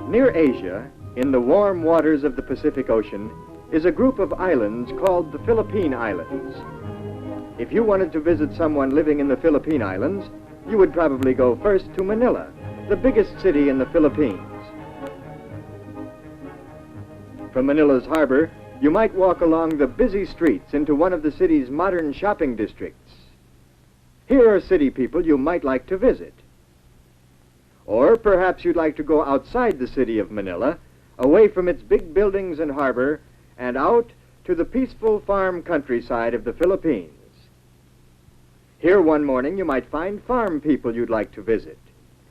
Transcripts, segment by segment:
Near Asia, in the warm waters of the Pacific Ocean, is a group of islands called the Philippine Islands. If you wanted to visit someone living in the Philippine Islands, you would probably go first to Manila, the biggest city in the Philippines. From Manila's harbor, you might walk along the busy streets into one of the city's modern shopping districts. Here are city people you might like to visit. Or perhaps you'd like to go outside the city of Manila, away from its big buildings and harbor, and out to the peaceful farm countryside of the Philippines. Here one morning you might find farm people you'd like to visit.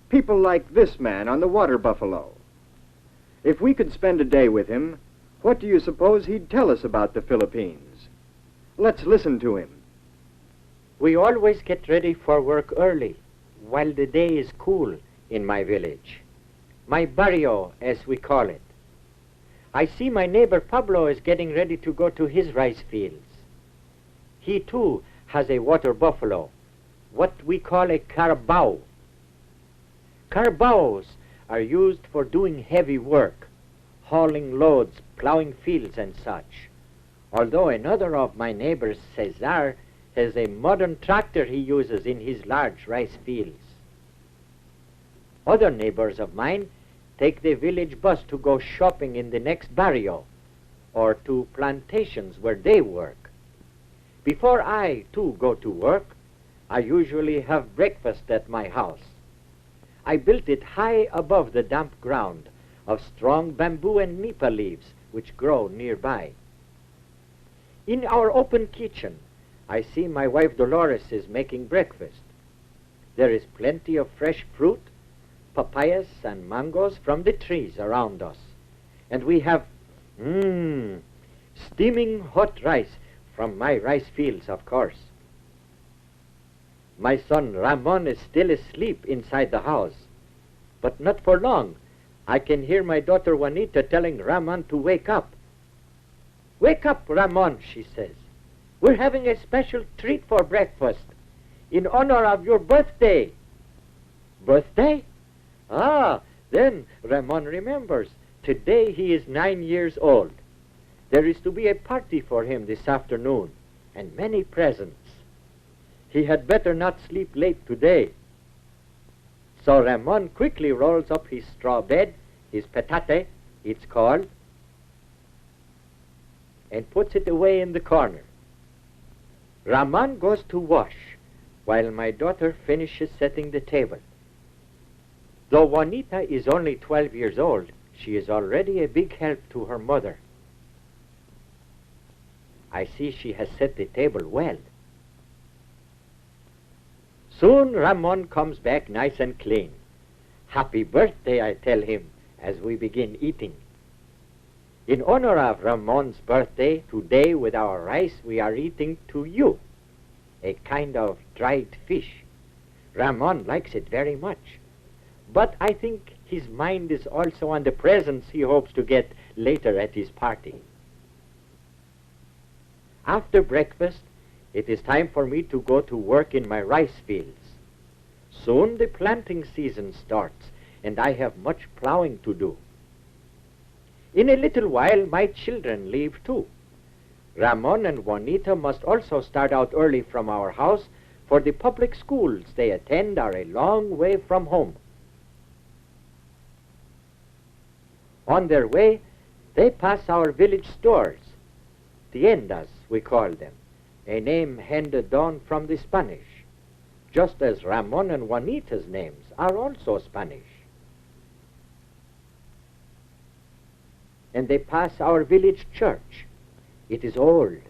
People like this man on the water buffalo. If we could spend a day with him, what do you suppose he'd tell us about the Philippines? Let's listen to him. We always get ready for work early, while the day is cool in my village. My barrio, as we call it. I see my neighbor Pablo is getting ready to go to his rice fields. He too has a water buffalo, what we call a carabao. Carabaos are used for doing heavy work, hauling loads, plowing fields and such. Although another of my neighbors, Cesar, has a modern tractor he uses in his large rice fields. Other neighbors of mine take the village bus to go shopping in the next barrio or to plantations where they work. Before I, too, go to work, I usually have breakfast at my house. I built it high above the damp ground of strong bamboo and nipa leaves which grow nearby. In our open kitchen, I see my wife Dolores is making breakfast. There is plenty of fresh fruit, papayas and mangoes from the trees around us. And we have, steaming hot rice from my rice fields, of course. My son Ramon is still asleep inside the house, but not for long. I can hear my daughter Juanita telling Ramon to wake up. "Wake up, Ramon," she says. "We're having a special treat for breakfast in honor of your birthday." Birthday? Ah, then Ramon remembers. Today he is 9 years old. There is to be a party for him this afternoon, and many presents. He had better not sleep late today. So Ramon quickly rolls up his straw bed, his petate, it's called, and puts it away in the corner. Ramon goes to wash, while my daughter finishes setting the table. Though Juanita is only 12 years old, she is already a big help to her mother. I see she has set the table well. Soon Ramon comes back nice and clean. "Happy birthday," I tell him as we begin eating. In honor of Ramon's birthday, today with our rice we are eating tuyo, a kind of dried fish. Ramon likes it very much. But I think his mind is also on the presents he hopes to get later at his party. After breakfast, it is time for me to go to work in my rice fields. Soon the planting season starts, and I have much plowing to do. In a little while, my children leave too. Ramon and Juanita must also start out early from our house, for the public schools they attend are a long way from home. On their way, they pass our village stores, tiendas we call them, a name handed down from the Spanish, just as Ramon and Juanita's names are also Spanish. And they pass our village church. It is old,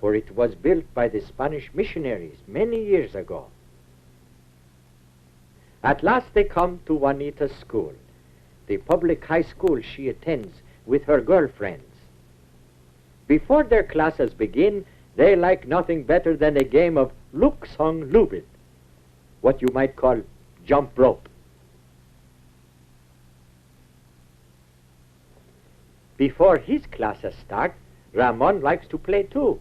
for it was built by the Spanish missionaries many years ago. At last they come to Juanita's school, the public high school she attends with her girlfriends. Before their classes begin, they like nothing better than a game of luksong lubid, what you might call jump rope. Before his classes start, Ramon likes to play too.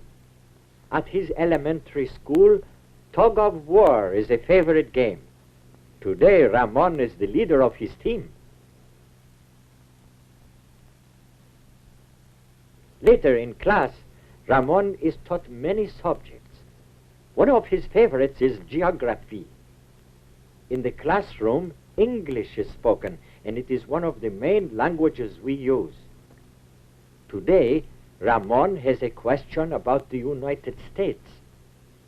At his elementary school, tug of war is a favorite game. Today, Ramon is the leader of his team. Later in class, Ramon is taught many subjects. One of his favorites is geography. In the classroom, English is spoken, and it is one of the main languages we use. Today, Ramon has a question about the United States.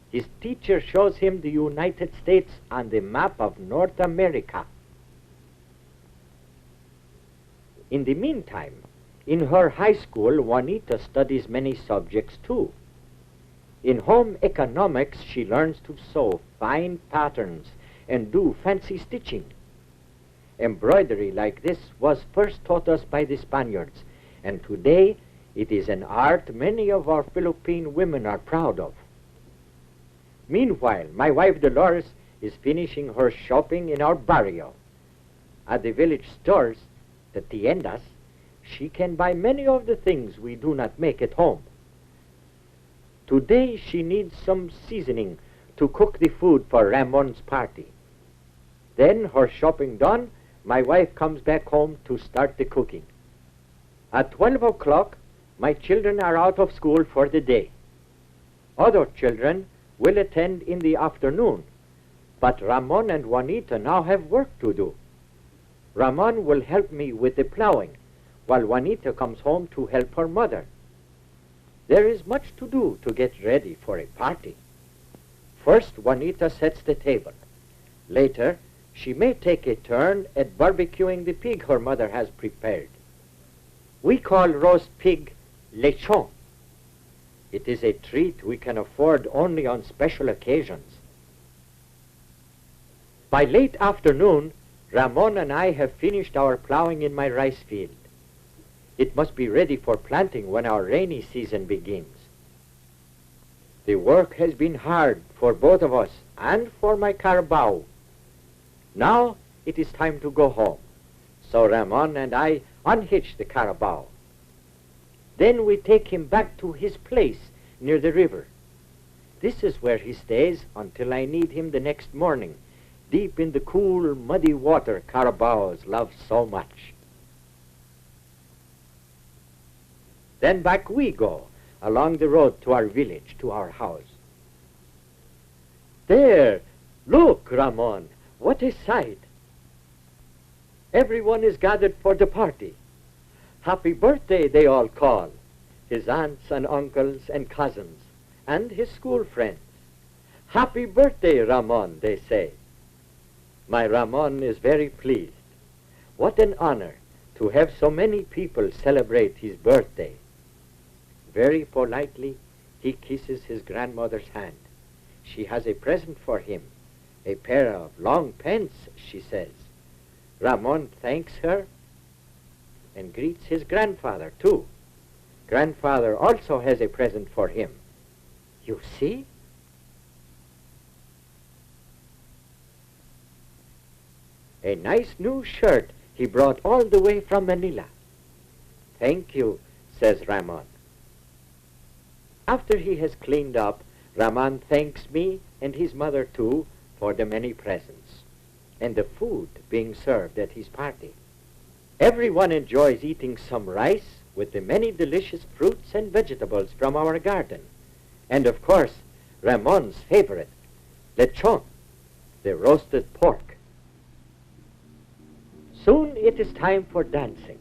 His teacher shows him the United States on the map of North America. In the meantime, in her high school, Juanita studies many subjects too. In home economics, she learns to sew fine patterns and do fancy stitching. Embroidery like this was first taught us by the Spaniards, and today it is an art many of our Philippine women are proud of. Meanwhile, my wife Dolores is finishing her shopping in our barrio. At the village stores, the tiendas, she can buy many of the things we do not make at home. Today she needs some seasoning to cook the food for Ramon's party. Then, her shopping done, my wife comes back home to start the cooking. At 12 o'clock, my children are out of school for the day. Other children will attend in the afternoon, but Ramon and Juanita now have work to do. Ramon will help me with the plowing, while Juanita comes home to help her mother. There is much to do to get ready for a party. First, Juanita sets the table. Later, she may take a turn at barbecuing the pig her mother has prepared. We call roast pig lechon. It is a treat we can afford only on special occasions. By late afternoon, Ramon and I have finished our plowing in my rice field. It must be ready for planting when our rainy season begins. The work has been hard for both of us and for my carabao. Now it is time to go home, so Ramon and I unhitch the carabao. Then we take him back to his place near the river. This is where he stays until I need him the next morning, deep in the cool, muddy water carabaos love so much. Then back we go, along the road to our village, to our house. There, look, Ramon, what a sight! Everyone is gathered for the party. Happy birthday, they all call, his aunts and uncles and cousins, and his school friends. Happy birthday, Ramon, they say. My Ramon is very pleased. What an honor to have so many people celebrate his birthday. Very politely, he kisses his grandmother's hand. She has a present for him, a pair of long pants, she says. Ramon thanks her and greets his grandfather, too. Grandfather also has a present for him. You see? A nice new shirt he brought all the way from Manila. Thank you, says Ramon. After he has cleaned up, Ramon thanks me and his mother too for the many presents and the food being served at his party. Everyone enjoys eating some rice with the many delicious fruits and vegetables from our garden. And of course, Ramon's favorite, lechon, the roasted pork. Soon it is time for dancing.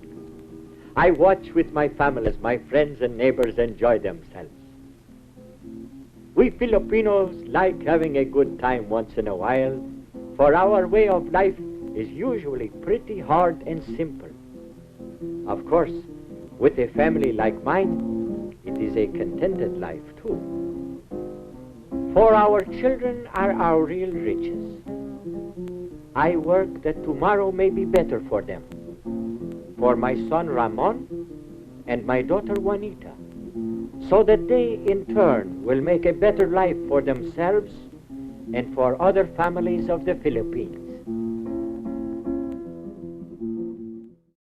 I watch with my family as my friends and neighbors enjoy themselves. We Filipinos like having a good time once in a while, for our way of life is usually pretty hard and simple. Of course, with a family like mine, it is a contented life too. For our children are our real riches. I work that tomorrow may be better for them, for my son Ramon and my daughter Juanita, so that they in turn will make a better life for themselves and for other families of the Philippines.